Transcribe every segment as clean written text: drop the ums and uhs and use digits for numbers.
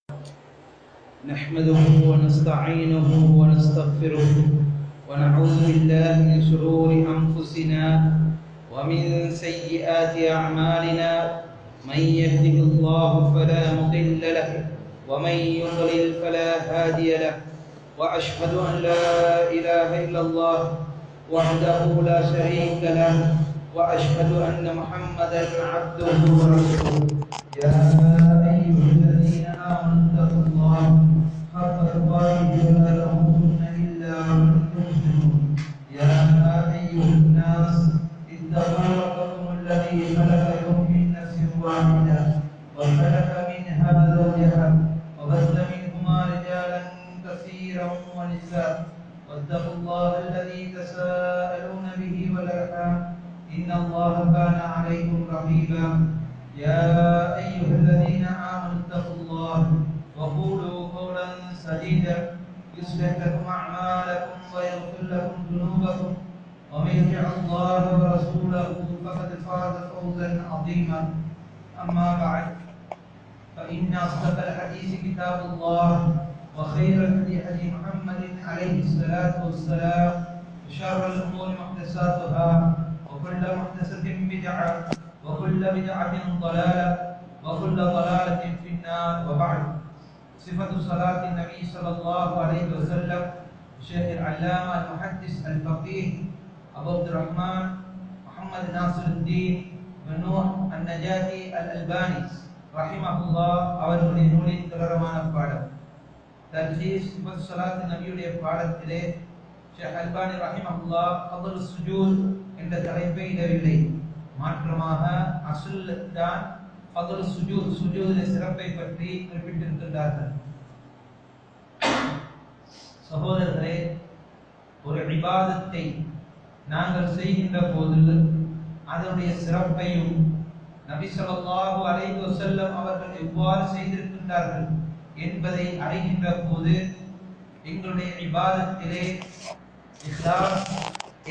نحمده ونستعينه ونستغفره ونعوذ بالله من شرور أنفسنا ومن سيئات أعمالنا. من يهده الله فلا مضل له ومن يضلل فلا هادي له. وأشهد أن لا إله إلا الله وحده لا شريك له وأشهد أن محمدا عبده ورسوله. يا أيها الذين آمنوا اتقوا الله حق تقاته ولا تموتن إلا وأنتم مسلمون. يا أيها الناس اتقوا ربكم الذي خلقكم من نفس واحدة وخلق منها زوجها وبث منهما رجالا كثيرا ونساء واتقوا الله الذي تساءلون به والأرحام إن الله كان عليكم رقيبا. يا أيها الذين آمنوا اتقوا الله وقولوا قولا سديدا يصلح لكم أعمالكم ويغفر لكم ذنوبكم ومن يطع الله ورسوله فقد فاز فوزا عظيما. أما بعد فإن أصدق الحديث كتاب الله وخير الهدي هدي محمد عليه الصلاة والسلام وشر الأمور محدثاتها وكل محدثة بدعة وكل بدعة ضلالة وكل ضلالة في النار. وبعد، صفة صلاة النبي صلى الله عليه وسلم الشيخ العلامة المحدث الفقيه أبو عبد الرحمن محمد ناصر الدين بن نوح النجاتي الألباني ரஹிமஹுல்லா அவர்களுடைய நூலின் தொடரமான பாடம் தல்ஹீஸ் சிஃபத் ஸலாத் நபியுடைய பாடத்திலே ஷேக் அல்பானி ரஹிமஹுல்லா ஃபضل சுஜூத் என்ற தலைப்பை இடவில்லை. மாற்றமாக அஸ்ல் தான் ஃபضل சுஜூத், சுஜூதின் சிறப்பை பற்றி குறிப்பிட்டிருக்கின்றார்கள். சகோதரர்களே, ஒரு இபாதத்தை நாங்கள் செய்கின்ற போது அதனுடைய சிறப்பையும் நபி ஸல்லல்லாஹு அலைஹி வஸல்லம் அவர்கள் எவ்வாறு செய்திருக்கின்றார்கள் என்பதை அறிகின்ற போது எங்களுடைய இபாதத்திலே இக்லாஸ்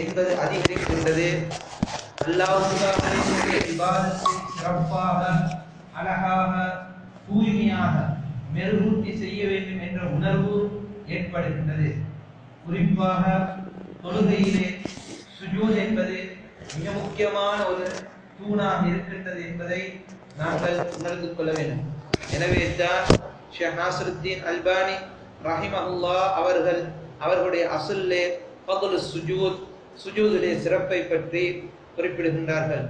என்பது அதிகரிக்கின்றது. அல்லாஹ்வுடைய இபாதத்தை சிறப்பாக, அழகாக, தூய்மையாக மெருகூட்டி செய்ய வேண்டும் என்ற உணர்வு ஏற்படுகின்றது. குறிப்பாக தொழுகையிலே சுஜூத் என்பது மிக முக்கியமான ஒரு தூணாக இருக்கின்றது என்பதை நாங்கள் உணர்ந்து கொள்ள வேண்டும். எனவே தான் ஷேக் நாஸிருத்தீன் அல்பானி ரஹிமஹுல்லா அவர்களுடைய அஸ்லே ஃபضل சுஜூத், சுஜூதுடைய சிறப்பை பற்றி குறிப்பிடுகின்றார்கள்.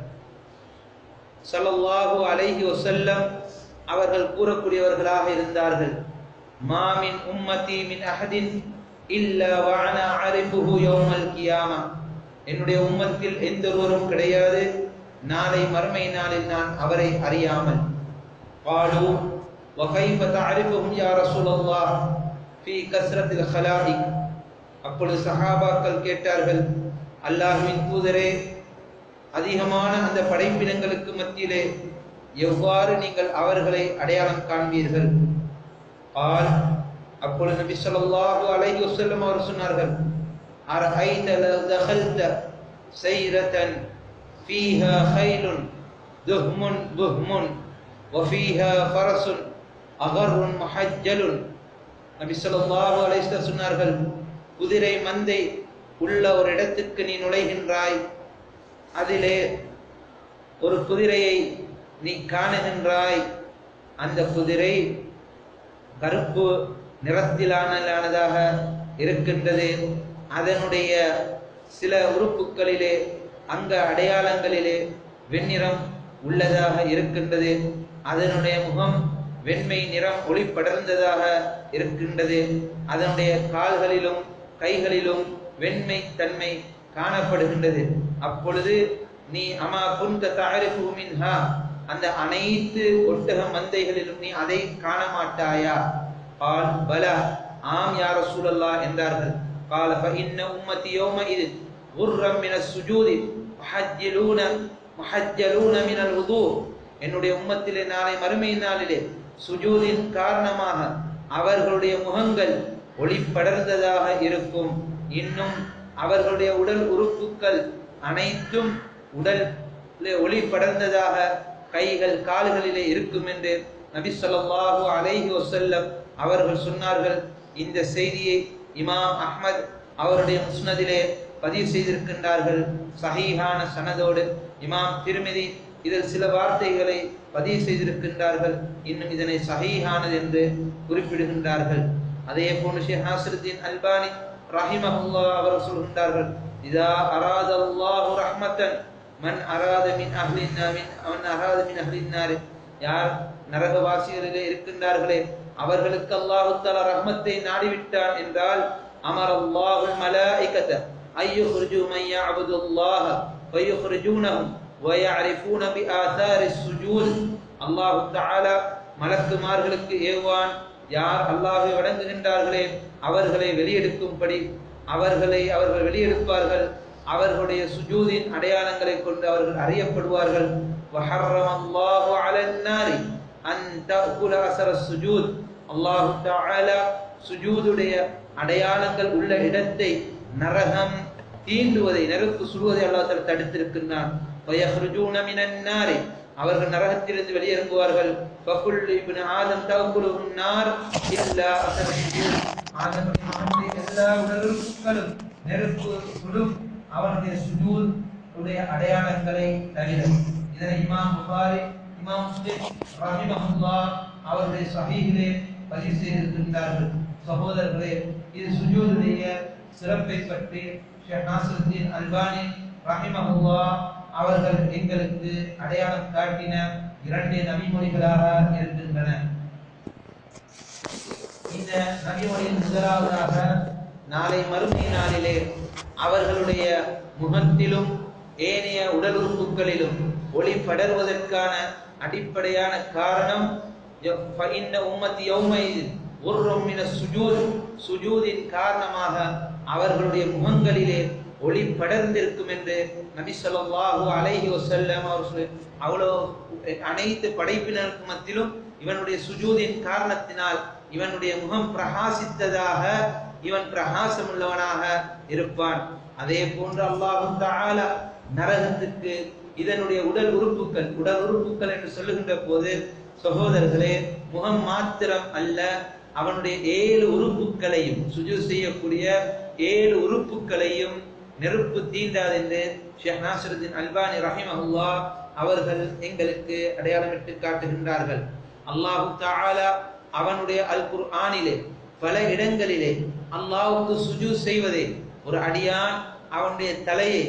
ஸல்லல்லாஹு அலைஹி வஸல்லம் அவர்கள் கூறக்கூடியவர்களாக இருந்தார்கள், மா மின் உம்மதி மின் அஹதின் இல்லா வ அனா அரிஃபுஹு யௌமல் கியாமா. என்னுடைய உம்மத்தில் எந்த ஒருவரும் கிடையாது, நாளை மறுமை நாளில் நான் அவரை அறியாமல். காலு வ கைஃப தஅரிஃபுஹும் யா ரசூலல்லாஹ் ஃபீ கஸ்ரத்தில் ஹலாயிக். அப்பொழுது சஹாபாக்கள் கேட்டார்கள், அல்லாஹ்வின் தூதரே, அதிகமான அந்த படைப்பினங்களுக்கு மத்தியிலே எவ்வாறு நீங்கள் அவர்களை அடையாளம் காண்பீர்கள்? அப்பொழுது நபி ஸல்லல்லாஹு அலைஹி வஸல்லம் அவர் சொன்னார்கள், அரஐத லவ் தகல்த சைரதன் ஃபீஹா கைலுன் துஹ்முன் புஹ்முன் வஃபீஹா ஃபரசுன் அகர்ருன் முஹஜ்ஜலுன். நபி ஸல்லல்லாஹு அலைஹி வஸல்லம் சொன்னார்கள், குதிரை மந்தை உள்ள ஒரு இடத்துக்கு நீ நுழைகின்றாய், அதிலே ஒரு குதிரையை நீ காணுகின்றாய், அந்த குதிரை கருப்பு நிறத்திலானதாக இருக்கின்றது, அதனுடைய சில உறுப்புகளிலே அங்க அடையாளங்களிலே வெண்ணிறம் உள்ளதாக இருக்கின்றது, அதனுடைய முகம் வெண்மை நிறம் ஒளி படர்ந்ததாக இருக்கின்றது, அதனுடைய கால்களிலும் கைகளிலும் வெண்மை தன்மை காணப்படுகின்றது. அப்பொழுது நீ அமா குன்த தஅரிஃபு மின்ஹா, அந்த அனைத்து ஒட்டக மந்தைகளிலும் நீ அதை காண மாட்டாயா? கால் பலா, ஆம் யா ரசூலல்லாஹ் என்றார்கள். கால ஃபஇன்ன உம்மதி யௌமஇத் குர்ரம் மினஸ் சுஜூதி முஹஜ்ஜலூன மினல் வுது. என்னுடைய உம்மத்திலே நாளை மறுமை நாளிலே சுஜூதின் காரணமாக அவர்களுடைய முகங்கள் ஒளி படர்ந்ததாக இருக்கும், இன்னும் அவர்களுடைய உடல் உறுப்புகள் அனைத்தும் உடல் ஒளி படர்ந்ததாக கைகள் கால்களிலே இருக்கும் என்று நபி ஸல்லல்லாஹு அலைஹி வஸல்லம் அவர்கள் சொன்னார்கள். இந்த செய்தியை இமாம் அஹ்மத் அவருடைய முஸ்னதிலே பதிவு செய்திருக்கின்றார்கள் சஹீஹான சனதோடு. இமாம் திர்மிதி இதில் சில வார்த்தைகளை பதிவு செய்திருக்கின்றார்கள், இன்னும் இதனை சஹீஹானது என்று குறிப்பிடுகின்றார்கள். அதே போன்று ஷேக் நாசிருத்தீன் அல்பானி ரஹிமஹுல்லாஹ் அவர் சொல்கின்றார்கள், இதா அராதல்லாஹு ரஹ்மத்தன் மன் அராத மின் அஹ்லின் நார், யார் நரகவாசிகளிலே இருக்கின்றார்களே அவர்களுக்கு அல்லாஹ் தஆலா ரஹ்மத்தை நாடிவிட்டான் என்றால், அமரல்லாஹுல் மலாயிகத அய்யுஹ்ரிஜு மன் யஅபுதுல்லாஹ வயுஹ்ரிஜூனஹும் வயஅரிஃபூன பிஆதாரிஸ் சுஜூத். அல்லாஹ் தஆலா மலக்குமார்களுக்கு ஏவான், யார் அல்லாஹ்வை வணங்குகின்றார்களே அவர்களை வெளியெடுக்கும்படி அவர்கள் வெளியெடுப்பார்கள். அவர்களுடைய சுஜூதின் அடையாளங்களை கொண்டு அவர்கள் அறியப்படுவார்கள். வஹர்ரமல்லாஹு அலன் நாரி அன் தஅகுல அஸரஸ் சுஜூத். அல்லாஹ் தஆலா சுஜூதுடைய அடையாளங்கள் உள்ள இடத்தை நரகம் தீண்டுவதை, நெருப்பு சுடுவதை அல்லாஹ் தஆலா தடுத்திருக்கின்றான். வயஹ்ருஜூன மினன் நாரி, அவர்கள் நரகத்திலிருந்து வெளியேறுவார்கள். ஃபகுல் இப்னு ஆதம் தஅகுலுன் நார் இல்லா அஸரஸ் சுஜூத். ஆதமுடைய மகனுடைய எல்லா உடலுறுப்புகளும் நெருப்பு சுடும் அவருடைய சுஜூத் உடைய அடையாளங்களை தவிர. இதனை இமாம் புகாரி, இமாம் முஸ்லிம் ரஹிமஹுல்லாஹ் அவருடைய ஸஹீஹிலே பதிவு செய்திருக்கின்றார்கள். சகோதரர்களே, இது சுஜூதுடைய சிறப்பை பற்றி ஷேக் நாசிருத்தீன் அல்பானி ரஹிமஹுல்லாஹ் அவர்கள் எங்களுக்கு அடையாளம் காட்டின 2 நபிமொழிகளாக இருக்கின்றன. இந்த நபிமொழியின் முதலாவதாக, நாளை மறுமை நாளிலே அவர்களுடைய முகத்திலும் ஏனைய உடல் உறுப்புகளிலும் ஒளி படர்வதற்கான அடிப்படையான காரணம், சுஜூதின் காரணமாக அவர்களுடைய முகங்களிலே ஒளி படர்ந்திருக்கும் என்று நபி ஸல்லல்லாஹு அலைஹி வஸல்லம் அவர்கள் அவ்வளோ அனைத்து படைப்பினருக்கு மத்தியிலும் இவனுடைய சுஜூதின் காரணத்தினால் இவனுடைய முகம் பிரகாசித்ததாக, இவன் பிரகாசம் உள்ளவனாக இருப்பான். அதே போன்று அல்லாஹ் தஆலா நரகத்துக்கு இதனுடைய உடல் உறுப்புகள் என்று சொல்லுகின்ற போது சகோதரர்களே, முகம் மாத்திரம் அல்ல, அவனுடைய 7 உறுப்புகளையும் சுஜூத் செய்யக்கூடிய 7 உறுப்புகளையும் நெருப்பு தீண்டாது என்று ஷேக் நாசிருத்தீன் அல்பானி ரஹிமஹுல்லாஹ் அவர்கள் எங்களுக்கு அடையாளமிட்டு காட்டுகின்றார்கள். அல்லாஹ் தஆலா அவனுடைய அல் குர்ஆனிலே பல இடங்களிலே அல்லாஹ்வுக்கு சுஜூத் செய்வதை, ஒரு அடியான் அவனுடைய தலையை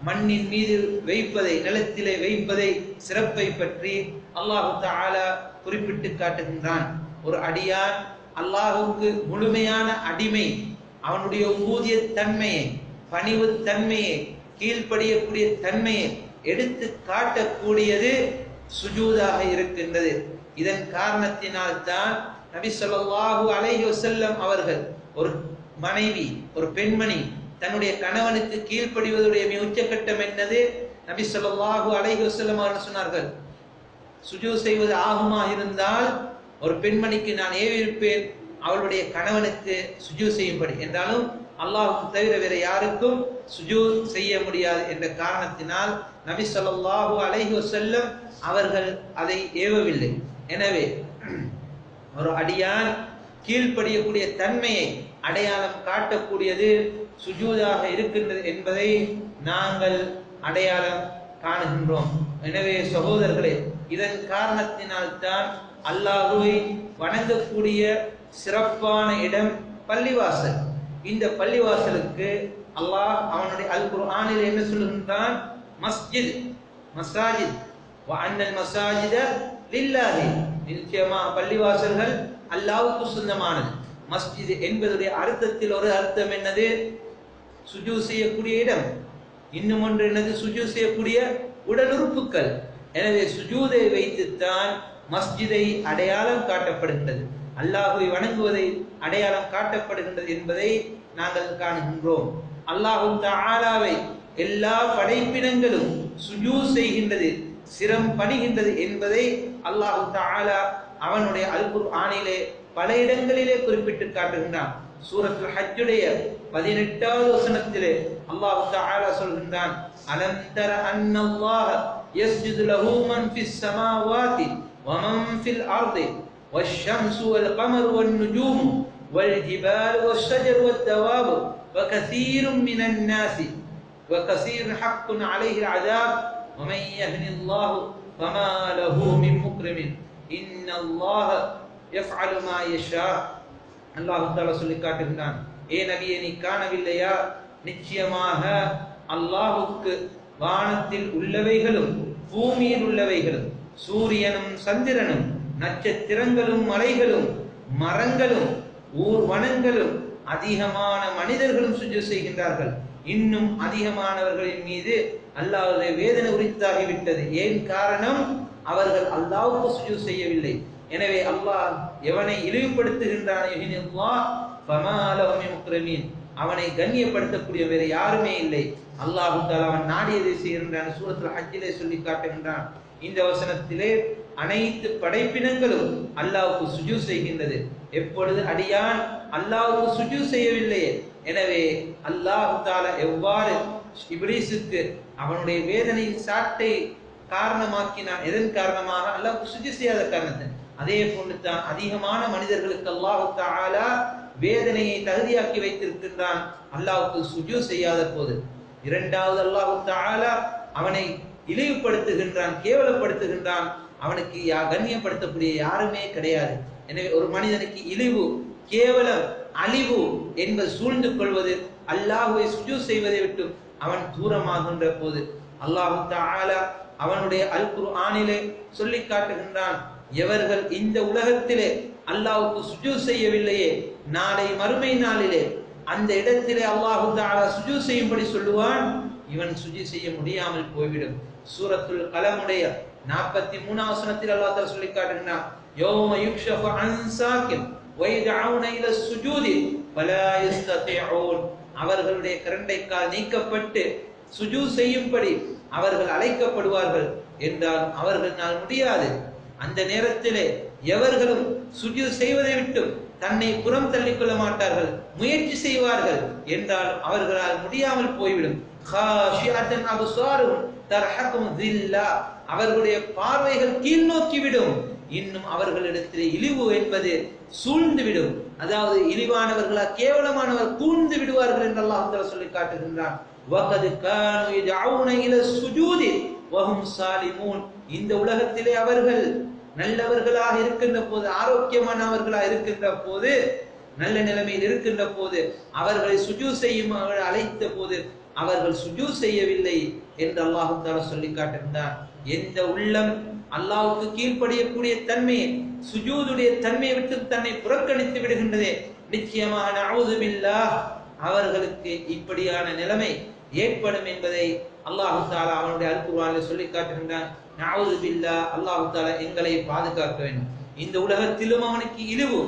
மண்ணின் மீது வைப்பதை, நிலத்திலே வைப்பதை சிறப்பை பற்றி அல்லாஹ் தஆலா குறிப்பிட்டு காட்டுகின்றான். ஒரு அடியான் அல்லாஹ்வுக்கு முழுமையான அடிமை, அவனுடைய ஊதிய தன்மையை, பணிவு தன்மையை, கீழ்ப்படியக்கூடிய தன்மையை எடுத்து காட்டக்கூடியது சுஜூதாக இருக்கின்றது. இதன் காரணத்தினால் தான் நபி ஸல்லல்லாஹு அலைஹி வஸல்லம் அவர்கள், ஒரு மனைவி, ஒரு பெண்மணி தன்னுடைய கணவனுக்கு கீழ்ப்படிவதுடைய உச்சக்கட்டம் என்னது? நபி ஸல்லல்லாஹு அலைஹி வஸல்லம் அவர்கள் சொன்னார்கள், சுஜூத் செய்வது ஆகுமா இருந்தால் ஒரு பெண்மணிக்கு நான் ஏவிருப்பேன் அவளுடைய கணவனுக்கு சுஜூத் செய்யும்படி. என்றாலும் அல்லாஹ்வுக்கு தவிர வேற யாருக்கும் சுஜூத் செய்ய முடியாது என்ற காரணத்தினால் நபி ஸல்லல்லாஹு அலைஹி வஸல்லம் அவர்கள் அதை ஏவவில்லை. எனவே ஒரு அடியான் கீழ்ப்படியக்கூடிய தன்மையை அடையாளம் காட்டக்கூடியது சுஜூதாக இருக்கின்றது என்பதை நாங்கள் அடையாளம் காணுகின்றோம். எனவே சகோதரர்களே, இதன் காரணத்தினால் தான் அல்லாஹ்வை வணங்கக்கூடிய சிறப்பான இடம் பள்ளிவாசல். இந்த பள்ளிவாசலுக்கு அல்லாஹ் அவனுடைய அல் குர்ஆனில் என்ன சொல்லுகின்றான்? மஸ்ஜித், மசாஜித், வ அன்னல் மசாஜித லில்லாஹி. நிச்சயமா பள்ளிவாசல்கள் அல்லாஹ்வுக்கு சொந்தமானது. மஸ்ஜித் என்பதுடைய அர்த்தத்தில் ஒரு அர்த்தம் என்னது? சுஜூத் செய்யக்கூடிய இடம். இன்னும் ஒன்று என்னது? சுஜூத் செய்யக்கூடிய உடல் உறுப்புகள். எனவே சுஜூதை வைத்துத்தான் மஸ்ஜிதை அடையாளம் காட்டப்படுகின்றது, அல்லாஹ்வை வணங்குவதை அடையாளம் காட்டப்படுகின்றது என்பதை நாங்கள் காணுகின்றோம். அல்லாஹ் தஆலாவை எல்லா படைப்பினங்களும் சுஜூத் செய்கின்றது, சிரம் பணிகின்றது என்பதை அல்லாஹ் தஆலா அவனுடைய அல் குர்ஆனிலே பல இடங்களிலே குறிப்பிட்டு காட்டுகின்றான். சூரத்துல் ஹஜ்ஜுடைய 18வது வசனத்திலே அல்லாஹ் தஆலா சொல்கின்றான், அலம் தர அன்னல்லாஹ யஸ்ஜுது லஹு மன் ஃபிஸ் ஸமாவாதி ومن في الأرض والشمس والقمر والنجوم والجبال والشجر والدواب وكثير من الناس وكثير حق عليه العذاب ومن يهن الله فما له من مكرم إن الله يفعل ما يشاء. அல்லாஹ் தஆலா சொல்லி காட்டுகிறான், ஏ நபியே நீ காணவில்லையா, நிச்சயமாக அல்லாஹ்வுக்கு வானத்தில் உள்ளவைகளும் பூமியில் உள்ளவைகளும் சூரியனும் சந்திரனும் நட்சத்திரங்களும் மலைகளும் மரங்களும் ஊர்வனங்களும் அதிகமான மனிதர்களும் சுஜூத் செய்கின்றார்கள். இன்னும் அதிகமானவர்களின் மீது அல்லாஹ்வுடைய வேதனை உரித்தாகிவிட்டது. ஏன் காரணம்? அவர்கள் அல்லாஹ்வுக்கு சுஜூத் செய்யவில்லை. எனவே அல்லாஹ் எவனை இழிவுபடுத்துகின்றான், அவனை கண்ணியப்படுத்தக்கூடிய வேறு யாருமே இல்லை. அல்லாஹ் தஆலா அவன் நாடியதை செய்கின்றான். சூரத்துல் ஹஜ்ஜிலே சொல்லி காட்டுகின்றான். இந்த வசனத்திலே அனைத்து படைப்பினங்களும் அல்லாஹ்வுக்கு சுஜூத் செய்கின்றது. எப்பொழுது அடியான் அல்லாஹ்வுக்கு சுஜூத் செய்யவில்லையே, எனவே அல்லாஹ் தஆலா எவ்வாறு இப்லீஸுக்கு அவனுடைய வேதனையின் சாட்டை காரணமாக்கினான், எதன் காரணமாக? அல்லாஹ்வுக்கு சுஜூத் செய்யாத காரணத்தை. அதே போன்று தான் அதிகமான மனிதர்களுக்கு அல்லாஹ் தஆலா வேதனையை தகுதியாக்கி வைத்திருக்கின்றான் அல்லாஹ்வுக்கு சுஜூத் செய்யாத போது. இரண்டாவது அல்லாஹ் தஆலா அவனை இழிவுபடுத்துகின்றான், கேவலப்படுத்துகின்றான். அவனுக்கு கண்ணியப்படுத்தக்கூடிய யாருமே கிடையாது. எனவே ஒரு மனிதனுக்கு இழிவு, கேவலம், அழிவு என்பது சூழ்ந்து கொள்வது அல்லாஹ்வை சுஜூத் செய்வதை விட்டு அவன் தூரமாகின்ற போது அல்லாஹ் தஆலா அவனுடைய அல் குர்ஆனிலே சொல்லி காட்டுகின்றான், எவர்கள் இந்த உலகத்திலே அல்லாஹ்வுக்கு சுஜூத் செய்யவில்லையே, நாளை மறுமை நாளிலே அந்த இடத்திலே அல்லாஹ் தஆலா சுஜூத் செய்யும்படி சொல்லுவான், இவன் சுஜூத் செய்ய முடியாமல் போய்விடும். சூரத்துல் கலமுடைய 43 வசனத்தில் அல்லாஹ் தஆலா சொல்லி காட்டுகிறான், யௌம யுக்ஷஃபு அன் சாக்கின் வயதஊன இலா சுஜூதி ஃபலா யஸ்ததிஊன். அவர்களுடைய கரண்டைக்கால் நீக்கப்பட்டு சுஜூத் செய்யும்படி அவர்கள் அழைக்கப்படுவார்கள் என்றால் அவர்களால் முடியாது. அந்த நேரத்திலே எவர்களும் சுஜூத் செய்வதை விட்டு தன்னை புறம் தள்ளிக்கொள்ள மாட்டார்கள், முயற்சி செய்வார்கள் என்றால் அவர்களால் முடியாமல் போய்விடும். காஷிஅத்தன் அப்சாருஹும் தர்ஹகும் ஸில்லா. அவர்களுடைய பார்வைகள் கீழ் நோக்கிவிடும். இன்னும் அவர்களிடத்திலே இழிவு என்பது சூழ்ந்துவிடும். அதாவது இழிவானவர்களா, கேவலமானவர் கூழ்ந்து விடுவார்கள் என்று அல்லாஹ் தஆலா சொல்லி காட்டுகின்றான். வகத் கானு யதஊன இலா சுஜூதி வஹும் சாலிமூன். இந்த உலகத்திலே அவர்கள் நல்லவர்களாக இருக்கின்ற போது, ஆரோக்கியமானவர்களாக இருக்கின்ற போது, நல்ல நிலைமையில் இருக்கின்ற போது அவர்களை சுஜூத் செய்யும் அழைத்த போது அவர்கள் சுஜூத் செய்யவில்லை என்று அல்லாஹ் தஆலா சொல்லி காட்டுகின்றான். எந்த உள்ளம் அல்லாஹ்வுக்கு கீழ்ப்படியக்கூடிய தன்மை, சுஜூதுடைய தன்மையை விட்டு தன்னை புறக்கணித்து விடுகின்றதே, நிச்சயமாக நஊது பில்லாஹ் அவர்களுக்கு இப்படியான நிலைமை ஏற்படும் என்பதை அல்லாஹ் தஆலா அவனுடைய அல் குர்ஆனில் சொல்லி காட்டுகின்றான். நஊது பில்லாஹ், அல்லாஹ் தஆலா எங்களை பாதுகாக்க வேண்டும். இந்த உலகத்திலும் அவனுக்கு இழிவு,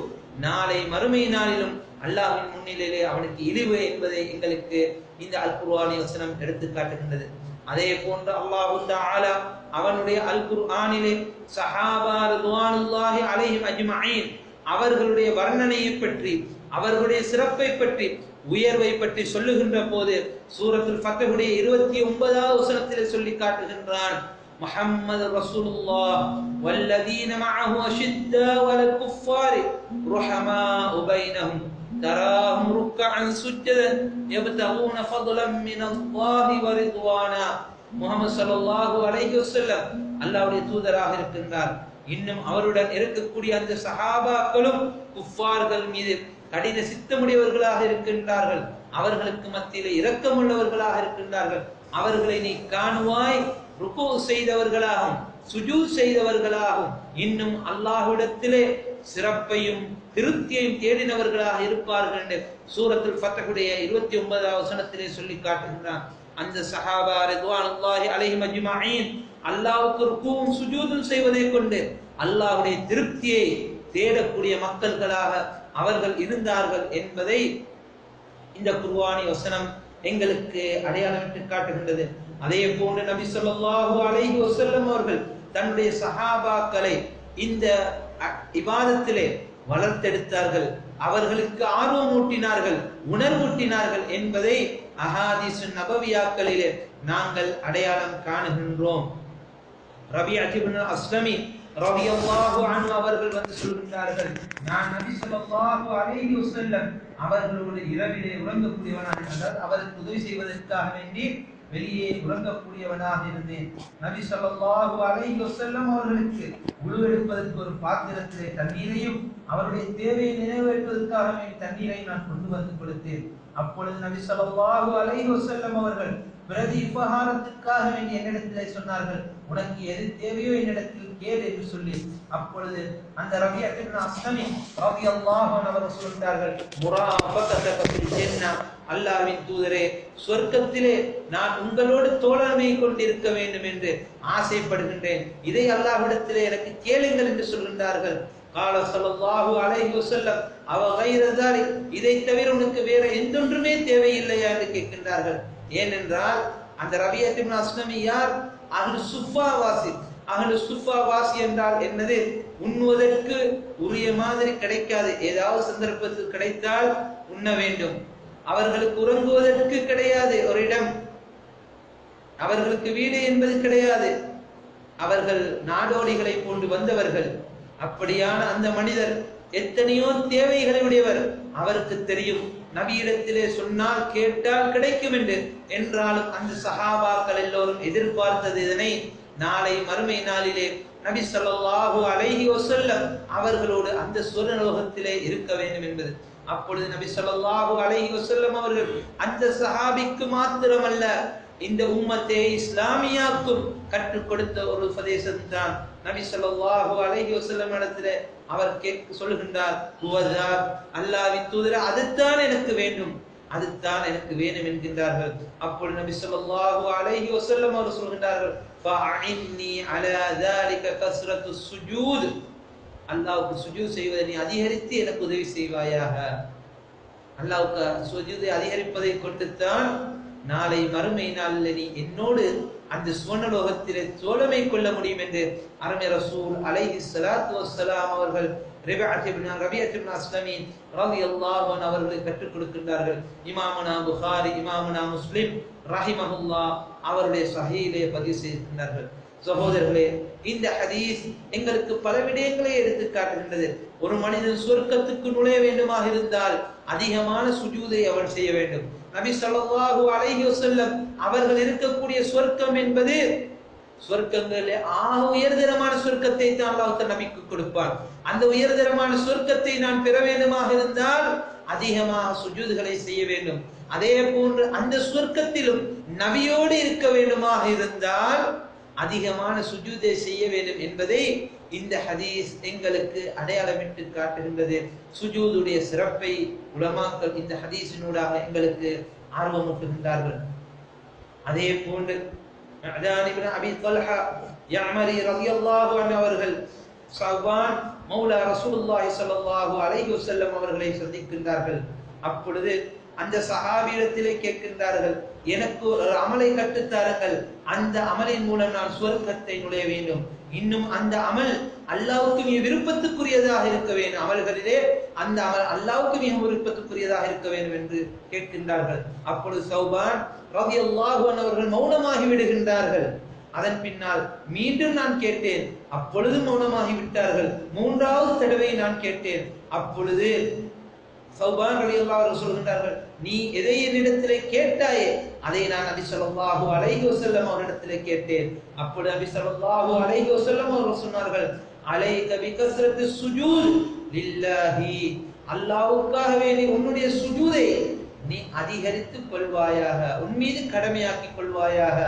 நாளை மறுமை நாளிலும் அல்லாஹ்வின் முன்னிலையிலே அவனுக்கு இழிவு என்பதை எங்களுக்கு இந்த அல் குர்ஆனி வசனம் எடுத்து காட்டுகின்றது. அதே போன்று அல்லாஹ் தஆலா அவனுடைய அல் குர்ஆனிலே சஹாபா ரிதுவானுல்லாஹி அலைஹிம் அஜ்மஈன் அவர்களுடைய வர்ணனையை பற்றி, அவர்களுடைய சிறப்பை பற்றி, உயர்வை பற்றி சொல்லுகின்ற போது சூரத்துல் ஃபத்ஹுடைய 29வது வசனத்திலே சொல்லி காட்டுகின்றான், முஹம்மது ரசூலுல்லாஹ் வல்லதீன மஅஹு அஷித்தாஉ அலல் குஃபாரி ருஹமாஉ பைனஹும் தராஹும் ருக்கஅன் சுஜ்ஜதன் யப்தகூன ஃபضலன் மினல்லாஹி வ ரிضவானா. முஹம்மது ஸல்லல்லாஹு அலைஹி வஸல்லம் அல்லாஹ்வுடைய தூதராக இருக்கின்றார். இன்னும் அவருடன் இருக்கக்கூடிய அந்த சஹாபாக்களும் குஃபார்கள் மீது கடின சித்தமுடையவர்களாக இருக்கின்றார்கள். அவர்களுக்கு மத்தியிலே இரக்கமுள்ளவர்களாக இருக்கின்றார்கள். அவர்களை நீ காணுவாய் ருக்கு செய்தவர்களாகவும் சுஜூத் செய்தவர்களாகவும் இன்னும் அல்லாஹ்விடத்திலே சிறப்பையும் திருப்தியையும் தேடினவர்களாக இருப்பார்கள் என்று சூரத்துல் ஃபத்ஹுடைய 29வது வசனத்திலே சொல்லி காட்டுகின்றான். அந்த சஹாபா ரிதுவானுல்லாஹி அலைஹிம் அஜ்மஈன் அல்லாஹ்வுக்கு ருக்குவும் சுஜூதும் செய்வதை கொண்டு அல்லாஹ்வுடைய திருப்தியை தேடக்கூடிய மக்கள்களாக அவர்கள் இருந்தார்கள் என்பதை இந்த குர்ஆனி வசனம் எங்களுக்கு அடையாளமிட்டு காட்டுகின்றது. அதே போன்று நபி ஸல்லல்லாஹு அலைஹி வஸல்லம் அவர்கள் தன்னுடைய சஹாபாக்களை இந்த இபாதத்திலே வளர்த்தெடுத்தார்கள், அவர்களுக்கு ஆர்வம் ஊட்டினார்கள், உணர்வூட்டினார்கள் என்பதை அஹாதீஸ் நபவியாக்களிலே நாங்கள் அடையாளம் காணுகின்றோம். ரபியா இப்னு அஸ்லமி ரலியல்லாஹு அன்ஹு அவர்கள் வந்து சொல்கிறார்கள், நான் நபி ஸல்லல்லாஹு அலைஹி வஸல்லம் அவர்களோடு இரவிலே உறங்கக்கூடியவனாக, அதாவது அவருக்கு உதவி செய்வதற்காக வேண்டி வெளியே உறங்கக்கூடியவனாக இருந்தேன். நபி ஸல்லல்லாஹு அலைஹி வஸல்லம் அவர்களுக்கு உழு எடுப்பதற்கு ஒரு பாத்திரத்திலே தண்ணீரையும் அவருடைய தேவையை நிறைவேற்றுவதற்காக வேண்டிய தண்ணீரை நான் கொண்டு வந்து கொடுத்தேன். அப்பொழுது நபி ஸல்லல்லாஹு அலைஹி வஸல்லம் அவர்கள் பிரதி உபகாரத்திற்காக வேண்டி என்னிடத்திலே சொன்னார்கள், உனக்கு எது தேவையோ என்னிடத்தில் கேள் என்று சொல்லி, அப்பொழுது அந்த ரபியா இப்னு அஸ்லமி ரலியல்லாஹு அன்ஹு அவர்கள் சொல்கிறார்கள், முராஃபகதக ஃபில் ஜன்னah, அல்லாஹ்வின் தூதரே, சொர்க்கத்திலே நான் உங்களோடு தோழமை கொண்டிருக்க வேண்டும் என்று ஆசைப்படுகின்றேன், இதை அல்லாஹ்விடத்திலே எனக்கு கேளுங்கள் என்று சொல்கின்றார்கள். கால ஸல்லல்லாஹு அலைஹி வஸல்லம், அவ கைர ذلك, இதை தவிர உனக்கு வேற எந்தொன்றுமே தேவையில்லையா என்று கேட்கின்றார்கள். ஏனென்றால் அந்த ரபியா இப்னு அஸ்லமி யார்? அஹ்லு சுஃபா வாசி. அஹ்லு சுஃபா வாசி என்றால் என்னது? உண்ணுவதற்கு உரிய மாதிரி கிடைக்காது, ஏதாவது சந்தர்ப்பத்தில் கிடைத்தால் உண்ண வேண்டும். அவர்களுக்கு உறங்குவதற்கு கிடையாது ஒரு இடம், அவர்களுக்கு வீடு என்பது கிடையாது, அவர்கள் நாடோடிகளை போன்று வந்தவர்கள். அப்படியான அந்த மனிதர் எத்தனையோ தேவைகளை உடையவர். அவருக்கு தெரியும் நபியிடத்திலே சொன்னால் கேட்டால் கிடைக்கும் என்று. என்றாலும் அந்த சஹாபாக்கள் எல்லோரும் எதிர்பார்த்தது இதனை, நாளை மறுமை நாளிலே நபி ஸல்லல்லாஹு அலைஹி வஸல்லம் அவர்களோடு அந்த சொர்க்கலோகத்திலே இருக்க வேண்டும் என்பது. அப்பொழுது நபி ஸல்லல்லாஹு அலைஹி வஸல்லம் அவர்கள் அந்த சஹாபிக்கு மாத்திரமல்ல, இந்த உம்மத்தே இஸ்லாமியாக்கும் கற்றுக் கொடுத்த ஒரு உபதேசம் தான். நபி ஸல்லல்லாஹு அலைஹி வஸல்லம் இடத்திலே அவர் சொல்லுகின்றார், அல்லாஹ்வின் தூதரே, அதுதான் எனக்கு வேண்டும், அதுதான் எனக்கு வேண்டும் என்கின்றார்கள். அப்பொழுது நபி ஸல்லல்லாஹு அலைஹி வஸல்லம் அவர் சொல்கின்றார்கள், ஃபஅஇன்னி அலா ذلك கஸ்ரத்து சுஜூத், அல்லாஹ்வுக்கு சுஜூத் செய்வதை நீ அதிகரித்து எனக்கு உதவி செய்வாயாக. அல்லாஹ்வுக்கு சுஜூதை அதிகரிப்பதை கொண்டுத்தான் நாளை மறுமை நாளில் நீ என்னோடு அந்த சுவர்ணலோகத்திலே தோழமை கொள்ள முடியும் என்று அருமை ரசூல் அலைஹி ஸலாத்து வஸ்ஸலாம் அவர்கள் ரபியா இப்னு அஸ்லமி ரலியல்லாஹு அன்ஹு அவர்களுக்கு கற்றுக் கொடுக்கின்றார்கள். இமாமுனா புகாரி, இமாமுனா முஸ்லிம் ரஹிமஹுல்லாஹ் அவருடைய ஸஹீஹிலே பதிவு செய்கின்றார்கள். சகோதரர்களே, இந்த ஹதீஸ் எங்களுக்கு பல விடயங்களை எடுத்து காட்டுகின்றது. ஒரு மனிதன் சொர்க்கத்துக்கு நுழைய வேண்டுமாக இருந்தால் அதிகமான சுஜூதை அவன் செய்ய வேண்டும். நபி ஸல்லல்லாஹு அலைஹி வஸல்லம் அவர்கள் இருக்கக்கூடிய சொர்க்கம் என்பது சொர்க்கங்களிலே ஆக உயர்தரமான சொர்க்கத்தை தான் அல்லாஹ் நபிக்கு கொடுப்பான். அந்த உயர்தரமான சொர்க்கத்தை நான் பெற வேண்டுமாக இருந்தால் அதிகமாக சுஜூதுகளை செய்ய வேண்டும். அதே போன்று அந்த சொர்க்கத்திலும் நபியோடு இருக்க வேண்டுமாக இருந்தால் அதிகமான சுஜூதை செய்ய வேண்டும் என்பதை இந்த ஹதீஸ் எங்களுக்கு அடையாளமிட்டு காட்டுகின்றது. சுஜூதுடைய சிறப்பை உலமாக்கள் இந்த ஹதீஸினூடாக எங்களுக்கு ஆர்வமூட்டுகின்றார்கள். அதே போன்று அதான் இப்னு அபி தல்ஹா யஅமரி ரலியல்லாஹு அன்ஹு அவர்கள் ஸவ்வான் மௌலா ரசூலுல்லாஹி ஸல்லல்லாஹு அலைஹி வஸல்லம் அவர்களை சந்திக்கின்றார்கள். அப்பொழுது அந்த சஹாபியிடத்திலே கேட்கின்றார்கள், எனக்கு ஒரு அமலை கற்றுத்தாருங்கள், அந்த அமலின் மூலம் நான் சுவர்க்கத்தை நுழைய வேண்டும். இன்னும் அந்த அமல் அல்லாஹ்வுக்கு மிக விருப்பத்துக்குரியதாக இருக்க வேண்டும், அமல்களிலே அந்த அமல் அல்லாஹ்வுக்கு மிக விருப்பத்துக்குரியதாக இருக்க வேண்டும் என்று கேட்கின்றார்கள். அப்பொழுது ஸவ்பான் ரலியல்லாஹு அன்ஹு அவர்கள் மௌனமாகி விடுகின்றார்கள். அதன் பின்னால் மீண்டும் நான் கேட்டேன், அப்பொழுது மௌனமாகி விட்டார்கள். மூன்றாவது தடவை நான் கேட்டேன், அப்பொழுது ஸவ்பான் ரலியல்லாஹு அன்ஹு சொல்கின்றார்கள், நீ எதை என்னிடத்திலே கேட்டாயே அதை நான் நபி ஸல்லல்லாஹு அலைஹி வஸல்லம் அவரிடத்திலே கேட்டேன். அப்பொழுது நபி ஸல்லல்லாஹு அலைஹி வஸல்லம் அவர்கள் சொன்னார்கள், அலைக பிகஸ்ரத்தி சுஜூத் லில்லாஹி, அல்லாஹ்வுக்காகவே நீ உன்னுடைய சுஜூதை நீ அதிகரித்துக் கொள்வாயாக, உன் மீது கடமையாக்கிக் கொள்வாயாக.